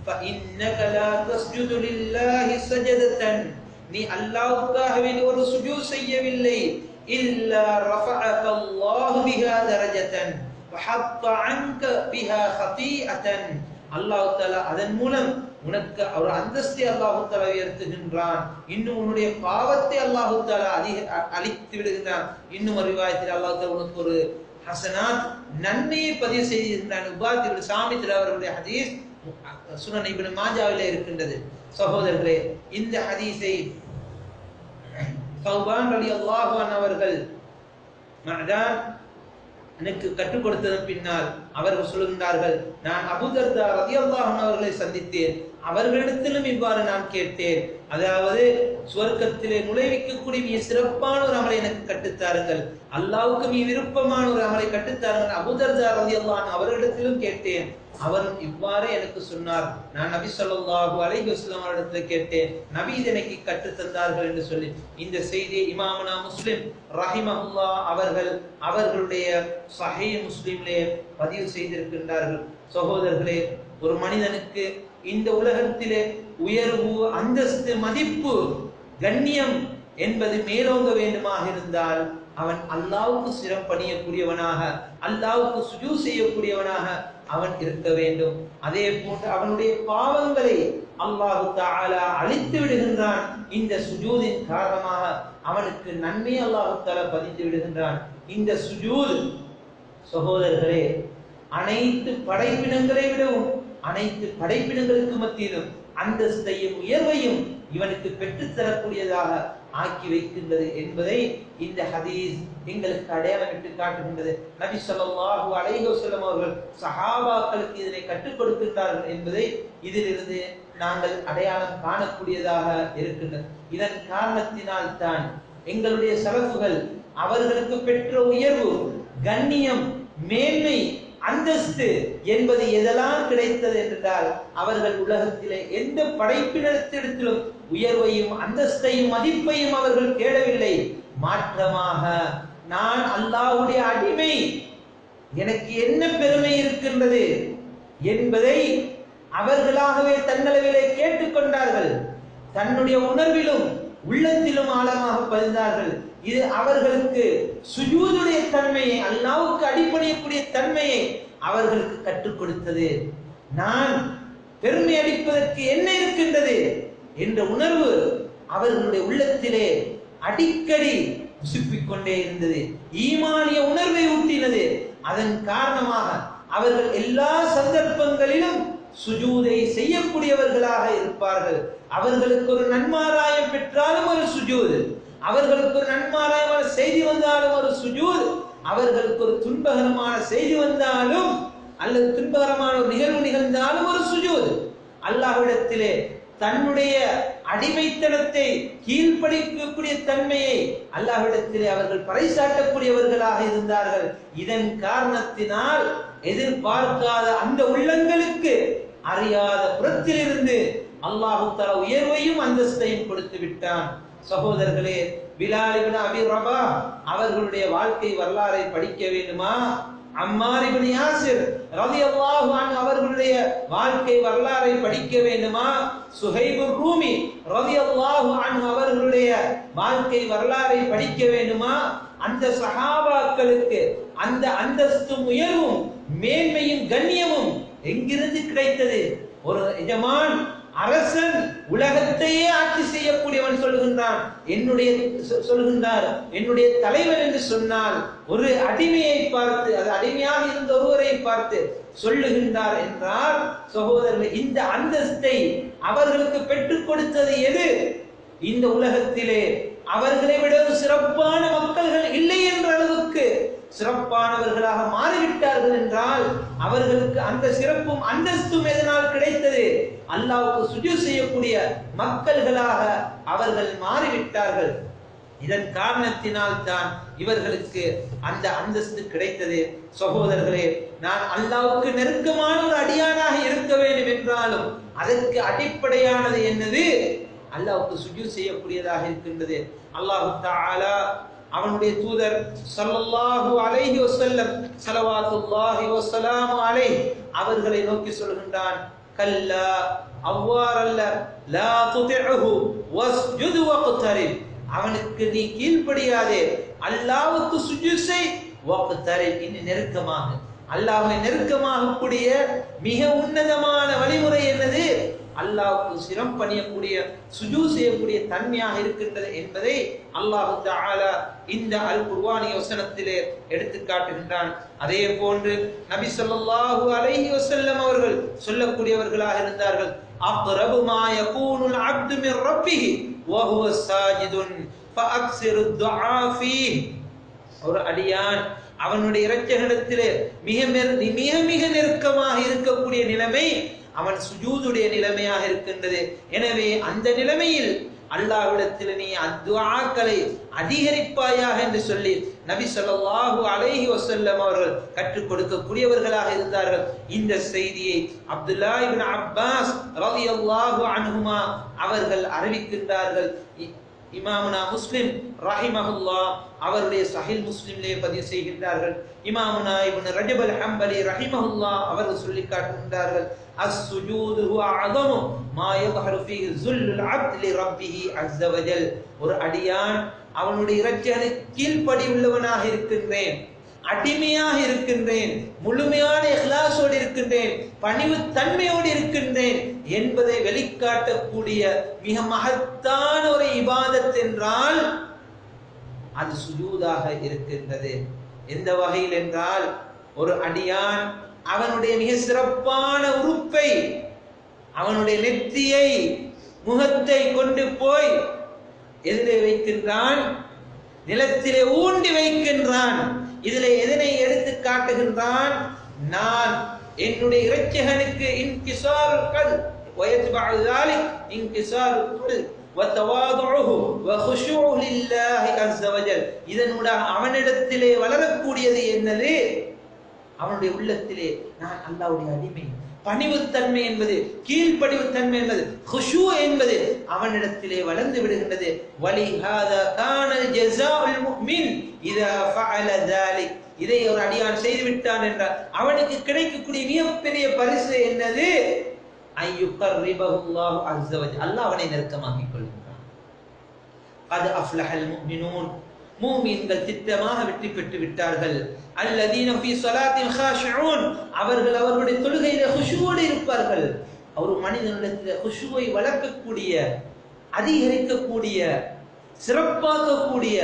فإنك لا تسجد لله سجدة, நீ அல்லாஹ்வுக்காகவே ஒரு சுஜூத் செய்யவில்லை, إلا رفعك الله بها درجة وحط عنك بها خطيئة, அல்லாஹ் தஆலா அதன் மூலம் உனக்கு ஒரு அந்தஸ்தை அல்லாஹ் தஆலா உயர்த்துகின்றான். இன்னும் உன்னுடைய பாவத்தை அல்லாஹ் தஆலா அழித்து விடுகின்றான். இன்னும் ஒரு ரிவாயத்தில் அல்லாஹ் தஆலா உனக்கு ஒரு ஹஸனாத் நன்மையை பதிவு செய்கின்றான். உபாத் இப்னு சாமித் அவர்களுடைய ஹதீஸ் சுனன் இப்னு மாஜாவிலே இருக்கின்றது. சகோதரர்களே, இந்த ஹதீஸை ஸவ்பான் ரலியல்லாஹு அன்ஹு அவர்கள் மஅதான் எனக்கு கற்றுக் கொடுத்ததன் பின்னால் அவர்கள் சொல்கின்றார்கள், நான் அபூ தர்தா ரலியல்லாஹு அன்ஹு அவர்களை சந்தித்தேன், அவர்களிடத்திலும் இவ்வாறு நான் கேட்டேன். அதாவது சுவர்க்கத்திலே நுழைவிக்கக்கூடிய மிக சிறப்பான ஒரு அமலை எனக்கு கட்டுத்தாருங்கள், அல்லாஹ்வுக்கு மிக விருப்பமான ஒரு அமலை கட்டுத்தாருங்கள். அபூ தர்தா ரலியல்லாஹு அன்ஹு அவர்களிடத்திலும் கேட்டேன். அவர் இவ்வாறே எனக்கு சொன்னார். நான் நபி ஸல்லல்லாஹு அலைஹி வஸல்லம் அவர்களிடத்தில் கேட்டேன், நபி இதை எனக்கு கற்றுத் தந்தார்கள் என்று சொல்லி இந்த செய்தியை இமாமுனா முஸ்லிம் ரஹிமஹுல்லாஹ் அவர்கள் அவர்களுடைய ஸஹீஹ் முஸ்லிமிலே பதிவு செய்திருக்கின்றார்கள். சகோதரர்களே, ஒரு மனிதனுக்கு இந்த உலகத்திலே உயர்வு, அந்தஸ்து, மதிப்பு, கண்ணியம் என்பது மேலோங்க வேண்டுமாக இருந்தால் அவன் அல்லாஹ்வுக்கு சிரம் பணியக்கூடியவனாக, அல்லாஹ்வுக்கு சுஜூத் செய்யக்கூடியவனாக அவன் இருக்க வேண்டும். அதே போன்று அவனுடைய பாவங்களை அல்லாஹ் தஆலா அழித்து விடுகின்றான். இந்த சுஜூதின் காரணமாக அவனுக்கு நன்மை அல்லாஹ் தஆலா பதித்து விடுகின்றான். இந்த சுஜூத் சகோதரர்களே, அனைத்து படைப்பினங்களை விடவும் அனைத்து படைப்பினங்களுக்கு மத்தியிலும் அந்தஸ்தையும் உயர்வையும் இவனுக்கு பெற்றுத் தரக்கூடியதாக ஆக்கி வைக்கின்றது என்பதை இந்த ஹதீஸ் எங்களுக்கு அடையாளமிட்டு காட்டுகின்றது. நபி ஸல்லல்லாஹு அலைஹி வஸல்லம் அவர்கள் சஹாபாக்களுக்கு இதனை கற்றுக் கொடுக்கின்றார்கள் என்பதை இதிலிருந்து நாங்கள் அடையாளம் காணக்கூடியதாக இருக்கின்றது. இதன் காரணத்தினால் தான் எங்களுடைய சலஃபுகள் அவர்களுக்கு பெற்ற உயர்வு, கண்ணியம், மேன்மை, அந்தஸ்து என்பது எதெல்லாம் கிடைத்தது என்றால் அவர்கள் உலகத்திலே எந்த படைப்பினத்திடத்திலும் உயர்வையும் அந்தஸ்தையும் மதிப்பையும் அவர்கள் தேடவில்லை. மாற்றமாக நான் அல்லாஹ்வுடைய அடிமை, எனக்கு என்ன பெருமை இருக்கின்றது என்பதை அவர்களாகவே தன்னளவிலே கேட்டுக்கொண்டார்கள். தன்னுடைய உணர்விலும் உள்ளத்திலும் ஆழமாக பதிந்தார்கள். இது அவர்களுக்கு சுஜூதுடைய தன்மையை, அல்லாஹ்வுக்கு அடிபணியக்கூடிய தன்மையை அவர்களுக்கு கற்றுக் கொடுத்தது. நான் பெருமை அடிப்பதற்கு என்ன இருக்கின்றது என்ற உணர்வு அவர்களுடைய உள்ளத்திலே அடிக்கடி உசுப்பிக் கொண்டே இருந்தது. ஈமானிய உணர்வை ஊட்டினது. அதன் காரணமாக அவர்கள் எல்லா சந்தர்ப்பங்களிலும் சுஜூதை செய்யக்கூடியவர்களாக இருப்பார்கள். அவர்களுக்கு ஒரு நன்மாராயம் பெற்றாலும் ஒரு சுஜூது, அவர்களுக்கு ஒரு நன்மாராயமான செய்தி வந்தாலும் ஒரு சுஜூத், அவர்களுக்கு ஒரு துன்பகரமான செய்தி வந்தாலும் அல்லது துன்பகரமான ஒரு நிகழ்வு நிகழ்ந்தாலும் ஒரு சுஜூத். அல்லாஹ்விடத்திலே தன்னுடைய அடிமைத்தனத்தை கீழ்ப்படிக்கக்கூடிய தன்மையை அல்லாஹ்விடத்திலே அவர்கள் பறைசாட்டக்கூடியவர்களாக இருந்தார்கள். இதன் காரணத்தினால் எதிர்பார்க்காத அந்த உள்ளங்களுக்கு அறியாத புறத்திலிருந்து அல்லாஹ் தஆலா உயர்வையும் அந்தஸ்தையும் கொடுத்து விட்டான். சகோதரர்களே, பிலால் இப்னு அபி ரபாஹ் அவர்களுடைய வாழ்க்கை வரலாறை படிக்க வேண்டுமா? அம்மார் இப்னு யாசிர் ரலியல்லாஹு அன்ஹு அவர்களுடைய வாழ்க்கை வரலாறை படிக்க வேண்டுமா? சுஹைப் ரூமி ரலியல்லாஹு அன்ஹு அவர்களுடைய வாழ்க்கை வரலாறை படிக்க வேண்டுமா? அந்த சஹாபாக்களுக்கு அந்த அந்தஸ்தும் உயர்வும் மேன்மையும் கண்ணியமும் எங்கிருந்து கிடைத்தது? ஒரு எஜமான், அரசன், உலகத்தையே ஆட்சி செய்யக்கூடியவன் சொல்லுகின்றார் என்னுடைய தலைவர் என்று சொன்னால் ஒரு அடிமையை பார்த்து, அது அடிமையாக இருந்த ஒருவரை பார்த்து சொல்லுகின்றார் என்றால் சகோதரர்கள், இந்த அந்தஸ்தை அவர்களுக்கு பெற்றுக் கொடுத்தது எது? இந்த உலகத்திலே அவர்களை விட சிறப்பான மக்கள்கள் இல்லை என்ற அளவுக்கு சிறப்பானவர்களாக மாறிவிட்டார்கள் என்றால் அவர்களுக்கு அந்த சிறப்பும் அந்தஸ்தும் எதனால் கிடைத்தது? அல்லாஹ்வுக்கு சுஜூத் செய்யக்கூடிய மக்கள்களாக அவர்கள் மாறிவிட்டார்கள். இதன் காரணத்தினால் தான் இவர்களுக்கு அந்த அந்தஸ்து கிடைத்தது. சகோதரர்களே, நான் அல்லாஹ்வுக்கு நெருக்கமான ஒரு அடியானாக இருக்க வேண்டும் என்றாலும் அதற்கு அடிப்படையானது என்னது? அல்லாஹ்வுக்கு சுஜூத் செய்யக்கூடியதாக இருக்கின்றது. அல்லாஹ் தஆலா அவனுடைய தூதர் ஸல்லல்லாஹு அலைஹி வஸல்லம் ஸலவாத்துல்லாஹி வஸலாமு அலைஹி அவர்களை நோக்கி சொல்கின்றான், கல்லா, அவ்வாறல்ல, லா துதிஹு வஸ்ஜுத் வக்தரிப், அவனுக்கு நீ கீழ்ப்படியாதே, அல்லாஹ்வுக்கு சுஜூத் செய், வக்தரிப், இன்னும் நெருக்கமாக. அல்லாஹ்வை நெருக்கமாக கூடிய மிக உன்னதமான வழிமுறை என்னது? அல்லாஹ்வுக்கு சிரம் பணியக்கூடிய, சுஜூத் செய்யக்கூடிய தன்மையாக இருக்கின்றது என்பதை அல்லாஹ் தஆலா இந்த அல் குர்ஆனிய வசனத்திலே எடுத்து காட்டுகின்றான். அதே போன்று நபி ஸல்லல்லாஹு அலைஹி வஸல்லம் அவர்கள் சொல்லக்கூடியவர்களாக இருந்தார்கள், அக்ரபு மா யகூனுல் அப்து மின் ரப்பிஹி வ ஹுவ சாஜிதுன் ஃபஅக்ஸிரு துஆ ஃபீஹி, ஒரு அடியான் அவனுடைய இரட்சகனிடத்திலே மிக மிக நெருக்கமாக இருக்கக்கூடிய நிலைமை அவன் சுஜூதுடைய நிலைமையாக இருக்கின்றது. எனவே அந்த நிலைமையில் அல்லாஹ்விடத்தில் நீ துஆக்களை அதிகரிப்பாயாக என்று சொல்லி நபி ஸல்லல்லாஹு அலைஹி வஸல்லம் அவர்கள் கற்றுக் கொடுக்கக்கூடியவர்களாக இருந்தார்கள். இந்த செய்தியை அப்துல்லா இப்னு அப்பாஸ் ரலியல்லாஹு அன்ஹுமா அவர்கள் அறிவிக்கின்றார்கள். இமாமுனா முஸ்லிம் ரஹிமஹுல்லாஹ் அவருடைய சஹீஹ் முஸ்லிமிலே பதிவு செய்கின்றார்கள். இமாமுனா இப்னு ரஜப் அல் ஹம்பலி ரஹிமஹுல்லாஹ் அவர்கள் சொல்லி காட்டுகின்றார்கள், அஸ்ஸுஜூது ஹுவ அஸமு மா யظஹரு ஃபீஹி ஸுல்லுல் அப்தி லிரப்பிஹி அஸ்ஸ வஜல். ஒரு அடியான் அவனுடைய இரட்சகனுக்கு கீழ்ப்படி உள்ளவனாக இருக்கின்றேன், அடிமையாக இருக்கின்றேன், முழுமையான இஹ்லாஸோடு இருக்கின்றேன், பணிவு தன்மையோடு இருக்கின்றேன் என்பதை வெளிக்காட்டக்கூடிய மிக மகத்தான ஒரு இபாதத் என்றால் அது சுஜூதாக இருக்கின்றது. எந்த வகையில் என்றால், ஒரு அடியான் அவனுடைய மிக சிறப்பான உறுப்பை, அவனுடைய நெற்றியை, முகத்தை கொண்டு போய் எதிலே வைக்கின்றான்? நிலத்திலே ஊண்டி வைக்கின்றான். இதிலே எதனை எடுத்து காட்டுகின்றான்? நான் என்னுடைய இரட்சகனுக்கு இன்கிசாருல் கல்ப் ويتبع ذلك انكسار القلب وتواضعه وخشوعه لله عز وجل. இதனூடாக அவனிடத்திலே வளரக்கூடியது என்னது? அவனுடைய உள்ளத்திலே நான் அல்லாஹ்வுடைய அடிமை, பணிவுத்தன்மை என்பது, கீழ்ப்படிவுத்தன்மை என்பது, குஷூ என்பது அவனிடத்திலே வளர்ந்து விடுகின்றது. வலிஹாதா கானல் ஜஸாஉல் முஃமின் இதா ஃபஅல ذلك. இதை ஒரு அடியான் செய்து விட்டான் என்றால் அவனுக்கு கிடைக்கக்கூடிய மிகப்பெரிய பரிசு என்னது? ஐயுகர்ரிபஹுல்லாஹு அஸ்ஸ வஜல். அல்லாஹ் அவனை நெருக்கமாக்கிக் கொள்கிறான். கத் அஃப்லஹல் முஃமினூன். மூமின்கள் திட்டமாக வெற்றி பெற்று விட்டார்கள். அல்லதீன ஃபீ ஸலாத்தின் காஷிஊன். அவர்கள் அவர்களுடைய தொழுகையிலே குஷூவோடு இருப்பார்கள். ஒரு மனிதனிடத்தில் குஷூவை வளர்க்கக்கூடிய, அதிகரிக்கக்கூடிய, சிறப்பாக்கக்கூடிய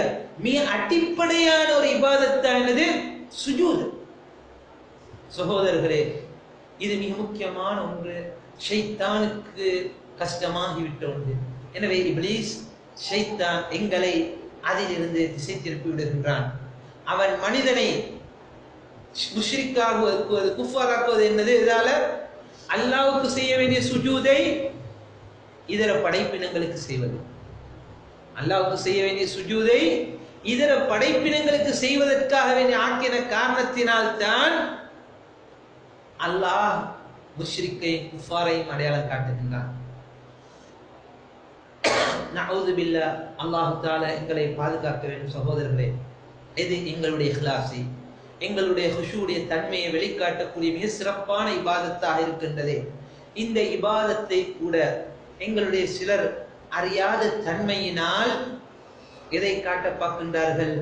மிக அடிப்படையான ஒரு இபாதத்தானது சுஜூத். சகோதரர்களே, இது மிக முக்கியமான ஒன்று. ஷைத்தானுக்கு கஷ்டமாகிவிட்ட ஒன்று. எனவே இப்லீஸ், ஷைத்தான் எங்களை அதிலிருந்து திசை திருப்பி விடுகின்றான். அவன் மனிதனை முஷ்ரிக்காக்குவது, குஃபாராக்குவது என்னது? இதால அல்லாஹ்வுக்கு செய்ய வேண்டிய சுஜூதை இதர படைப்பினங்களுக்கு செய்வது. அல்லாஹ்வுக்கு செய்ய வேண்டிய சுஜூதை இதர படைப்பினங்களுக்கு செய்வதற்காக வேண்டிய ஆக்கின காரணத்தினால் தான் அல்லாஹ் முஷ்ரிக்கை, குஃபாரையும் அடையாளம் காட்டுகின்றான். நஅூது பில்லாஹ். அல்லாஹ் தஆலா எங்களை பாதுகாக்க வேண்டும். சகோதரர்களே, இது எங்களுடைய இஹ்லாஸை, எங்களுடைய குஷூடைய தன்மையை வெளிக்காட்டக்கூடிய மிக சிறப்பான இபாதத்தாக இருக்கின்றது. இந்த இபாதத்தை கூட எங்களுடைய சிலர் அறியாத தன்மையினால் எதை காட்ட பார்க்கின்றார்கள்?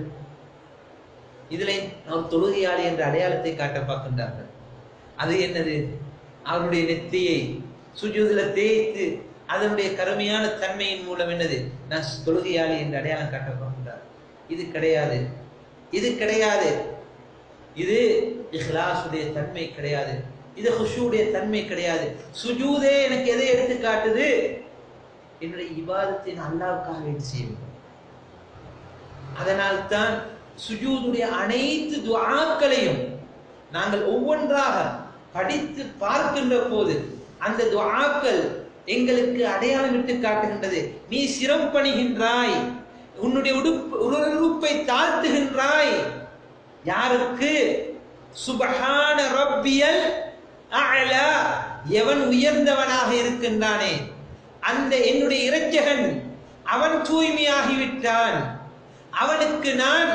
இதில் நாம் தொழுகையாளி என்ற அடையாளத்தை காட்ட பார்க்கின்றார்கள். அது என்னது? அவருடைய நெத்தியை சுஜூதுல தேய்த்து அதனுடைய கருமையான தன்மையின் மூலம் என்னது? நான் தொழுகையாளி என்ற அடையாளம் காட்ட பார்க்கின்றார். இது கிடையாது, இது கிடையாது. இது இஹ்லாஸுடைய தன்மை கிடையாது, இது குஷூடைய தன்மை கிடையாது. சுஜூதே எனக்கு எதை எடுத்து காட்டுது? என்னுடைய இபாதத்தை அல்லாஹ்வுக்காக வேண்டி செய்வேன். அதனால் தான் சுஜூதுடைய அனைத்து துஆக்களையும் நாங்கள் ஒவ்வொன்றாக படித்து பார்க்கின்ற போது அந்த துஆக்கள் எங்களுக்கு அடையாளம் விட்டு காட்டுகின்றது. நீ சிரம் பணிகின்றாய், உன்னுடைய உறுப்பை தாழ்த்துகின்றாய். யாருக்கு? சுப்ஹான ரப்பியல் அஅலா. எவன் உயர்ந்தவனாக இருக்கின்றானே அந்த என்னுடைய இரட்சகன், அவன் தூய்மையாகிவிட்டான். அவனுக்கு நான்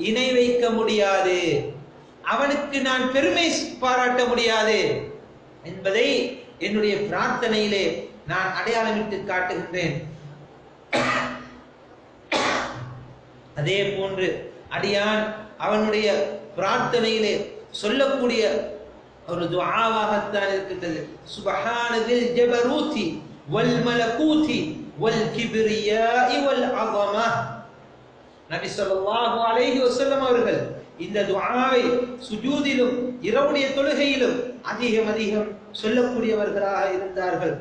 இணை வைக்க முடியாது, அவனுக்கு நான் பெருமை பாராட்ட முடியாது என்பதை என்னுடைய பிரார்த்தனையிலே நான் அடையாளமிட்டு காட்டுகின்றேன். அதே போன்று அடியான் அவனுடைய பிரார்த்தனையிலே சொல்லக்கூடிய ஒரு துஆவாகத்தான் இருக்கின்றது. சுப்ஹானதில் ஜபரூதி வல் மலகூதி வல் கிப்ரியாஇ வல் அஸமா. நபி ஸல்லல்லாஹு அலைஹி வஸல்லம் அவர்கள் இந்த துஆவை சுஜூதிலும் இரவுடைய தொழுகையிலும் அதிகம் அதிகம் சொல்லக்கூடியவர்களாக இருந்தார்கள்.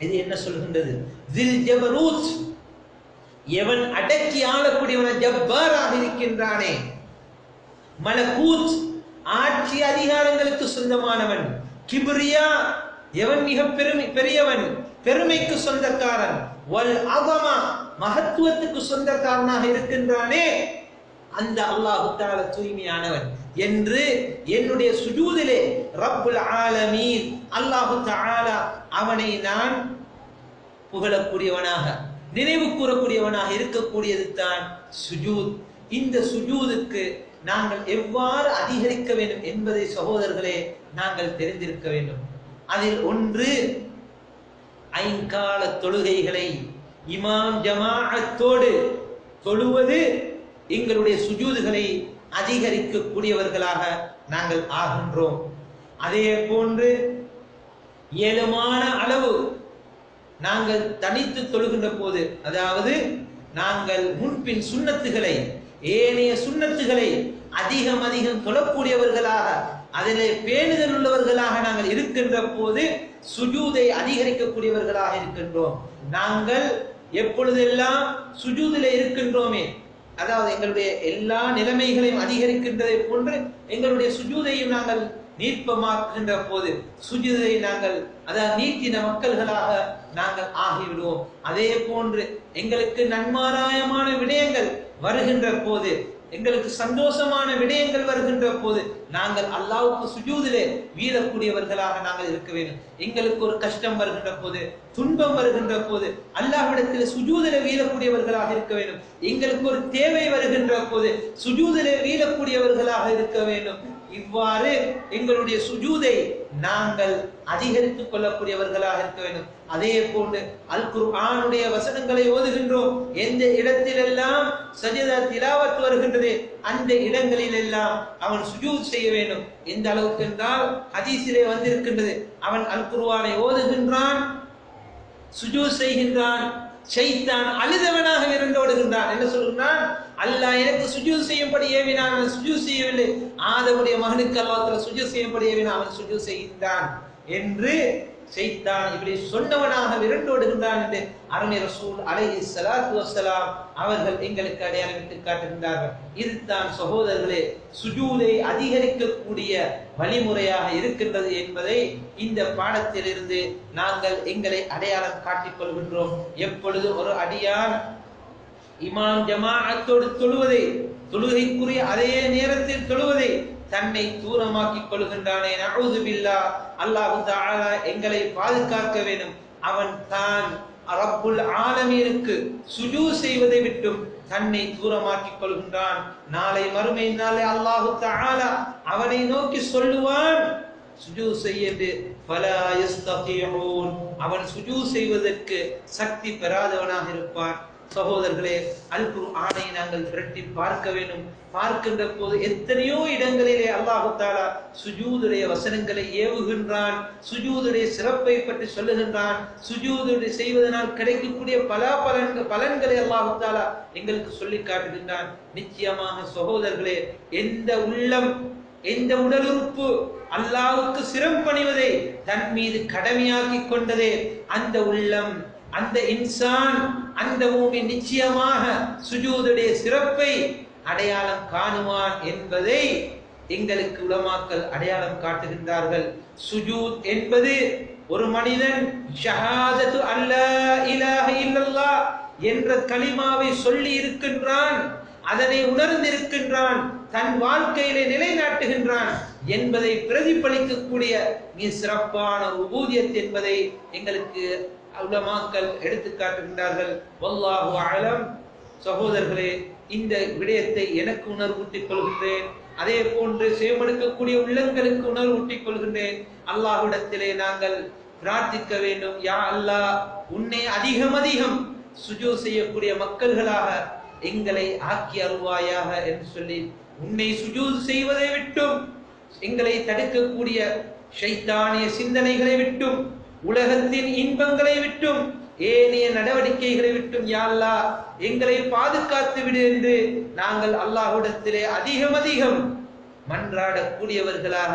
இது என்ன சொல்கின்றது? ஜில் ஜபரூத், எவன் அடக்கி ஆளக்கூடியவன், ஜப்பாராக இருக்கின்றானே. மலகூத், ஆட்சி அதிகாரங்களுக்கு சொந்தமானவன். கிப்ரியா, எவன் மிக பெரியவன், பெருமைக்கு சொந்தக்காரன். வல் அஸமா, மகத்துவத்துக்கு சொந்தக்காரனாக இருக்கின்றானே அந்த அல்லாஹ் தஆலா தூய்மையானவன் என்று என்னுடைய சுஜூதிலே ரப்புல் ஆலமீன் அல்லாஹ் தஆலா அவனை நான் புகழக்கூடியவனாக நினைவு கூறக்கூடியவனாக இருக்கக்கூடியது தான் சுஜூத். இந்த சுஜூதுக்கு நாங்கள் எவ்வாறு அதிகரிக்க வேண்டும் என்பதை சகோதரர்களே நாங்கள் தெரிந்திருக்க வேண்டும். அதில் ஒன்று, ஐங்கால தொழுகைகளை இமாம் ஜமாஅத்தோடு தொழுவது எங்களுடைய சுஜூதுகளை அதிகரிக்கக்கூடியவர்களாக நாங்கள் ஆகின்றோம். அதே போன்று ஏழுமான அளவு நாங்கள் தனித்து தொழுகின்ற போது, அதாவது நாங்கள் முன்பின் சுன்னத்துகளை ஏனைய சுன்னத்துகளை அதிகம் அதிகம் தொழக்கூடியவர்களாக அதிலே பேணுதல் உள்ளவர்களாக நாங்கள் இருக்கின்ற போது சுஜூதை அதிகரிக்கக்கூடியவர்களாக இருக்கின்றோம். நாங்கள் எப்பொழுதெல்லாம் சுஜூதிலே இருக்கின்றோமே, அதாவது எங்களுடைய எல்லா நிலைமைகளையும் அதிகரிக்கின்றதை போன்று எங்களுடைய சுஜூதையும் நாங்கள் நீட்பமாக்குகின்ற போது சுஜூதை நாங்கள் அதாவது நீட்டின மக்கள்களாக நாங்கள் ஆகிவிடுவோம். அதே போன்று எங்களுக்கு நன்மாராயமான விடயங்கள் வருகின்ற போது, எங்களுக்கு சந்தோஷமான விடயங்கள் வருகின்ற போது நாங்கள் அல்லாஹ்வுக்கு சுஜூதிலே வீழக்கூடியவர்களாக நாங்கள் இருக்க வேண்டும். எங்களுக்கு ஒரு கஷ்டம் வருகின்ற போது, துன்பம் வருகின்ற போது அல்லாஹ்விடத்தில் சுஜூதிலே வீழக்கூடியவர்களாக இருக்க வேண்டும். எங்களுக்கு ஒரு தேவை வருகின்ற போது சுஜூதிலே வீழக்கூடியவர்களாக இருக்க வேண்டும். இவ்வாறு எங்களுடைய சுஜூதை நாங்கள் அதிகரித்துக் கொள்ளக்கூடியவர்களாக இருக்க வேண்டும். அதே போன்று அல் குர்ஆனுடைய வசனங்களை ஓதுகின்றோம். எந்த இடத்திலெல்லாம் சஜதா திலாவத் வருகின்றது அந்த இடங்களில் எல்லாம் அவன் சுஜூத் செய்ய வேண்டும். எந்த அளவுக்கு என்றால் ஹதீஸிலே வந்திருக்கின்றது, அவன் அல் குர்ஆனை ஓதுகின்றான், சுஜூத் செய்கின்றான், ஷைத்தான் அழுதவனாக விரண்டோடுகின்றான். என்ன சொல்கிறான்? அல்லாஹ் எனக்கு சுஜூத் செய்யும்படி ஏவினான், அவன் சுஜூத் செய்யவில்லை. ஆதமுடைய மகனுக்கு அல்லாஹ் தஆலா சுஜூத் செய்யும்படி ஏவினான், அவன் சுஜூத் செய்கின்றான் என்று ஷைத்தான் இப்படி சொன்னவனாக விரண்டோடுகின்றான் என்று அருமை ரசூல் அலைஹிஸ்ஸலாத்து வஸ்ஸலாம் அவர்கள் எங்களுக்கு அடையாளமிட்டு காட்டுகின்றார்கள். இதுதான் சகோதரர்களே சுஜூதை அதிகரிக்கக்கூடிய வழிமுறையாக இருக்கின்றது என்பதை இந்த பாடத்திலிருந்து நாங்கள் எங்களை அடையாளம் காட்டிக் கொள்கின்றோம். எப்பொழுது ஒரு அடியான் இமாம் ஜமாஅத்தோடு தொழுவதை, தொழுகைக்குரிய அதே நேரத்தில் தொழுவதை தன்னை தூரமாக்கிக் கொள்கின்றானே, நஊது பில்லாஹ், அல்லாஹ் தஆலா எங்களை பாதுகாக்க வேண்டும். அவன் தான் ரப்புல் ஆலமீனுக்கு சுஜூத் செய்வதை விட்டும் தன்னை தூரமாக்கிக் கொள்கின்றான். நாளை மறுமை நாளை அல்லாஹ் தஆலா அவனை நோக்கி சொல்லுவான், சுஜூத் செய்ய என்று. ஃபலா யஸ்தகீஊன், அவன் சுஜூத் செய்வதற்கு சக்தி பெறாதவனாக இருப்பான். சகோதரர்களே, அல் குர்ஆனை நாங்கள் திரட்டி பார்க்க வேண்டும். பார்க்கின்ற போது எத்தனையோ இடங்களிலே அல்லாஹ் தஆலா சுஜூதுடைய வசனங்களை ஏவுகின்றான், சுஜூதுடைய சிறப்பை பற்றி சொல்லுகின்றான், சுஜூது செய்வதனால் கிடைக்கக்கூடிய பலன்களை அல்லாஹ் தஆலா எங்களுக்கு சொல்லி காட்டுகின்றான். நிச்சயமாக சகோதரர்களே, எந்த உள்ளம், எந்த உடல் உறுப்பு அல்லாஹ்வுக்கு சிரம் பணிவதை தன் மீது கடமையாக்கி கொண்டதே அந்த உள்ளம், அந்த இன்சான், அந்த மூமின் நிச்சயமாக சுஜூதுடைய சிறப்பை அடையாளம் காணுவான் என்பதை எங்களுக்கு உலமாக்கள் அடையாளம் காட்டுகின்றார்கள். சுஜூத் என்பது ஒரு மனிதன் ஷஹாதத்து அல்லா இலாஹ இல்லல்லாஹ் என்ற கலிமாவை சொல்லி இருக்கின்றான், அதனை உணர்ந்திருக்கின்றான், தன் வாழ்க்கையிலே நிலைநாட்டுகின்றான் என்பதை பிரதிபலிக்கக்கூடிய மிக சிறப்பான உபூதியத் என்பதை எங்களுக்கு உலமாக்கள் எடுத்து காட்டுகின்றார்கள். வல்லாஹு அலம். சகோதரர்களே, இந்த விடயத்தை எனக்கு உணர்வூட்டிக் கொள்கின்றேன். அதே போன்று சேமடுக்கக்கூடிய உள்ளங்களுக்கு உணர்வூட்டிக் கொள்கின்றேன். அல்லாஹ்விடத்திலே நாங்கள் பிரார்த்திக்க வேண்டும், யா அல்லாஹ், உன்னை அதிகம் அதிகம் சுஜூத் செய்யக்கூடிய மக்கள்களாக எங்களை ஆக்கி அருள்வாயாக என்று சொல்லி, உன்னை சுஜூத் செய்வதை விட்டும் எங்களை தடுக்கக்கூடிய ஷைத்தானிய சிந்தனைகளை விட்டும், உலகத்தின் இன்பங்களை விட்டும், ஏனைய நடவடிக்கைகளை விட்டும் யா அல்லாஹ் எங்களை பாதுகாத்து விடு என்று நாங்கள் அல்லாஹ்விடத்திலே அதிகம் அதிகம் மன்றாடக்கூடியவர்களாக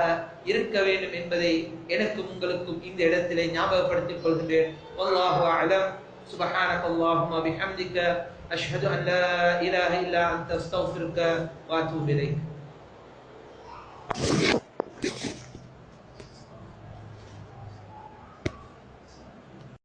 இருக்க வேண்டும் என்பதை எனக்கும் உங்களுக்கும் இந்த இடத்திலே ஞாபகப்படுத்திக் கொள்கின்றேன். வல்லாஹு அலம். சுப்ஹானக்கல்லாஹும்ம பிஹம்திக அஷ்ஹது அன் லா இலாஹ இல்லா அன்த அஸ்தக்ஃபிருக வ அத்தூபு இலைக்.